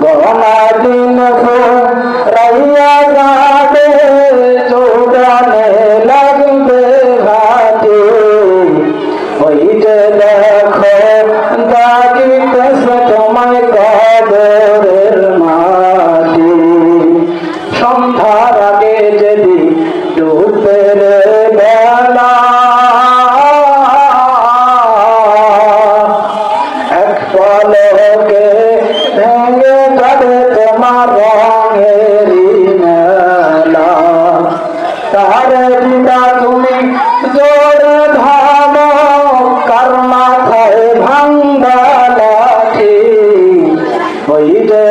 গহনা দিন রাইয়া যাবে চৌড়ানে লাগবে ঘাটে ওই যে দেখো দাগিতেছে তোমায় কবরের মাটি সন্ধ্যার আগে যদি ডুবের বেলা এক পলকে ভেঙে যাবে তোমার রঙেরই মেলা তারে দিদা তুমি জোরে ধামো কার মাথায় ভাঙ্গা লাঠি ওই যে